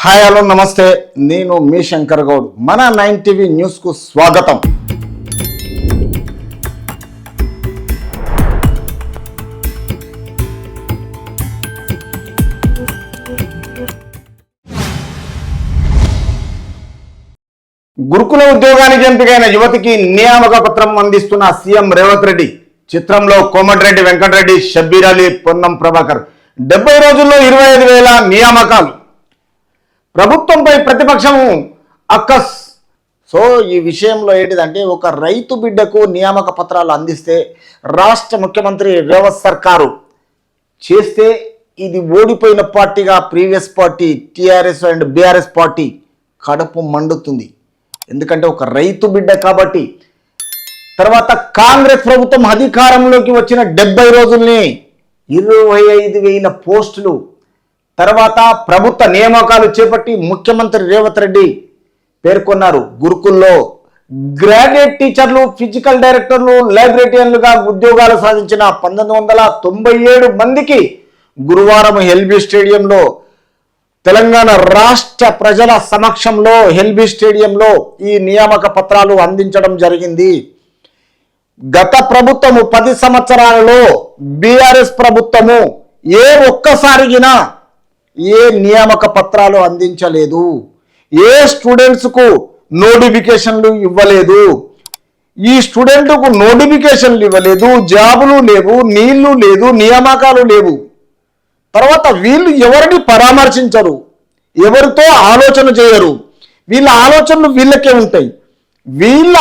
Hi hello నమస్తే, నేను మీ శంకర్ గౌడ్. మన 9 టీవీ న్యూస్కు స్వాగతం. గురుకుల ఉద్యోగానికి ఎంపికైన యువతికి నియామక పత్రం అందిస్తున్న సీఎం రేవంత్ రెడ్డి. చిత్రంలో కోమటిరెడ్డి వెంకటరెడ్డి, షబ్బీర్ అలీ, పొన్నం ప్రభాకర్. 70 రోజుల్లో 25,000 నియామకాలు. ప్రభుత్వంపై ప్రతిపక్షము అక్కస్. సో ఈ విషయంలో ఏంటిదంటే, ఒక రైతు బిడ్డకు నియామక పత్రాలు అందిస్తే రాష్ట్ర ముఖ్యమంత్రి రేవంత్ సర్కారు చేస్తే ఇది ఓడిపోయిన పార్టీగా previous party TRS and BRS party కడుపు మండుతుంది. ఎందుకంటే ఒక రైతు బిడ్డ కాబట్టి. తర్వాత కాంగ్రెస్ ప్రభుత్వం అధికారంలోకి వచ్చిన 70 రోజుల్ని 25,000 పోస్టులు. తర్వాత ప్రభుత్వ నియామకాలు చేపట్టి ముఖ్యమంత్రి రేవంత్ రెడ్డి పేర్కొన్నారు. గురుకుల్లో గ్రాడ్యుయేట్ టీచర్లు, ఫిజికల్ డైరెక్టర్లు, లైబ్రేరియన్లుగా ఉద్యోగాలు సాధించిన 1997 మందికి గురువారం ఎల్బీ స్టేడియంలో తెలంగాణ రాష్ట్ర ప్రజల సమక్షంలో ఎల్బీ స్టేడియంలో ఈ నియామక పత్రాలు అందించడం జరిగింది. గత ప్రభుత్వము 10 సంవత్సరాలలో బీఆర్ఎస్ ప్రభుత్వము ఒక్కసారిగినా ఏ నియామక పత్రాలు అందించలేదు. ఏ స్టూడెంట్స్కు నోటిఫికేషన్లు ఇవ్వలేదు. ఈ స్టూడెంట్కు నోటిఫికేషన్లు ఇవ్వలేదు, జాబులు లేవు, నీళ్లు లేదు, నియామకాలు లేవు. తర్వాత వీళ్ళు ఎవరిని పరామర్శించరు, ఎవరితో ఆలోచన చేయరు. వీళ్ళ ఆలోచనలు వీళ్ళకే ఉంటాయి. వీళ్ళ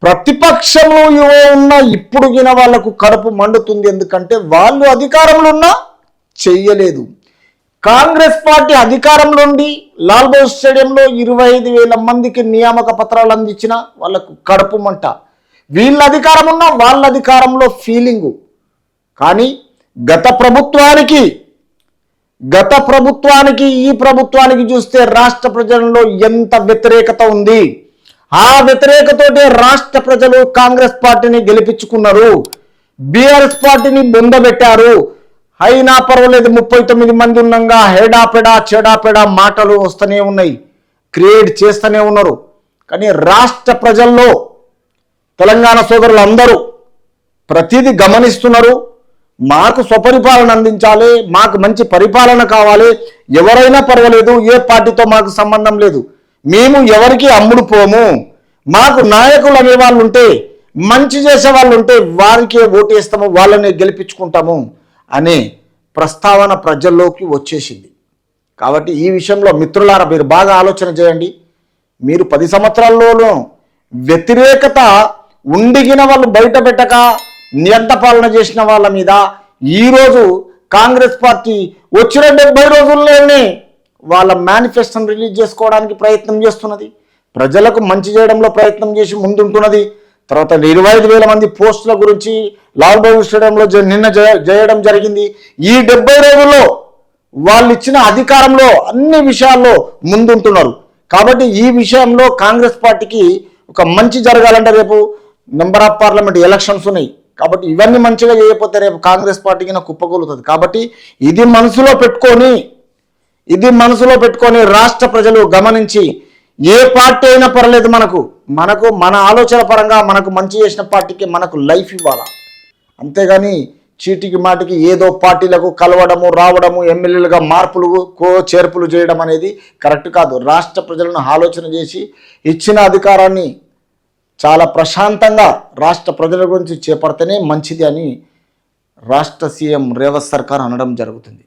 ప్రతిపక్షంలో ఉన్న ఇప్పుడు గిన వాళ్లకు కడుపు మండుతుంది. ఎందుకంటే వాళ్ళు అధికారంలో ఉన్నా చెయ్యలేదు. కాంగ్రెస్ పార్టీ అధికారంలో ఉండి లాల్బాగ్ స్టేడియంలో 25,000 మందికి నియామక పత్రాలు అందించిన వాళ్ళకు కడుపు మంట. వీళ్ళ అధికారం ఉన్నా వాళ్ళ అధికారంలో ఫీలింగు. కానీ గత ప్రభుత్వానికి ఈ ప్రభుత్వానికి చూస్తే రాష్ట్ర ప్రజల్లో ఎంత వ్యతిరేకత ఉంది. ఆ వ్యతిరేకతోటే రాష్ట్ర ప్రజలు కాంగ్రెస్ పార్టీని గెలిపించుకున్నారు, బీఆర్ఎస్ పార్టీని బొందబెట్టారు. అయినా పర్వాలేదు, 39 మంది ఉండగా హేడాపెడా చెడాపెడా మాటలు వస్తూనే ఉన్నాయి, క్రియేట్ చేస్తూనే ఉన్నారు. కానీ రాష్ట్ర ప్రజల్లో తెలంగాణ సోదరులు అందరూ ప్రతిదీ గమనిస్తున్నారు. మాకు స్వపరిపాలన అందించాలి, మాకు మంచి పరిపాలన కావాలి, ఎవరైనా పర్వాలేదు, ఏ పార్టీతో మాకు సంబంధం లేదు, మేము ఎవరికి అమ్ముడు పోము, మాకు నాయకులు అనే వాళ్ళు ఉంటే, మంచి చేసే వాళ్ళు ఉంటే వారికే ఓటేస్తాము, వాళ్ళని గెలిపించుకుంటాము అనే ప్రస్తావన ప్రజల్లోకి వచ్చేసింది. కాబట్టి ఈ విషయంలో మిత్రులారా మీరు బాగా ఆలోచన చేయండి. మీరు 10 సంవత్సరాల్లోనూ వ్యతిరేకత ఉండిగిన వాళ్ళు బయట పెట్టక నియంత పాలన చేసిన వాళ్ళ మీద ఈరోజు కాంగ్రెస్ పార్టీ వచ్చిన 70 రోజుల్లోనే వాళ్ళ మేనిఫెస్టోని రిలీజ్ చేసుకోవడానికి ప్రయత్నం చేస్తున్నది. ప్రజలకు మంచి చేయడంలో ప్రయత్నం చేసి ముందుంటున్నది. తర్వాత 25,000 మంది పోస్టుల గురించి లాల్బాగ్ స్టేడియంలో నిన్న చేయడం జరిగింది. ఈ 70 రోజుల్లో వాళ్ళు ఇచ్చిన అధికారంలో అన్ని విషయాల్లో ముందుంటున్నారు. కాబట్టి ఈ విషయంలో కాంగ్రెస్ పార్టీకి ఒక మంచి జరగాలంటే రేపు మెంబర్ ఆఫ్ పార్లమెంట్ ఎలక్షన్స్ ఉన్నాయి. కాబట్టి ఇవన్నీ మంచిగా చేయకపోతే రేపు కాంగ్రెస్ పార్టీకి కుప్పకూలుతుంది. కాబట్టి ఇది మనసులో పెట్టుకొని రాష్ట్ర ప్రజలు గమనించి ఏ పార్టీ అయినా పర్లేదు, మనకు మన ఆలోచన పరంగా మనకు మంచి చేసిన పార్టీకి మనకు లైఫ్ ఇవ్వాలా. అంతేగాని చీటికి మాటికి ఏదో పార్టీలకు కలవడము, రావడము, ఎమ్మెల్యేలుగా మార్పులు చేర్పులు చేయడం అనేది కరెక్ట్ కాదు. రాష్ట్ర ప్రజలను ఆలోచన చేసి ఇచ్చిన అధికారాన్ని చాలా ప్రశాంతంగా రాష్ట్ర ప్రజల గురించి చేపడితేనే మంచిది అని రాష్ట్ర సీఎం రేవంత్ సర్కార్ అనడం జరుగుతుంది.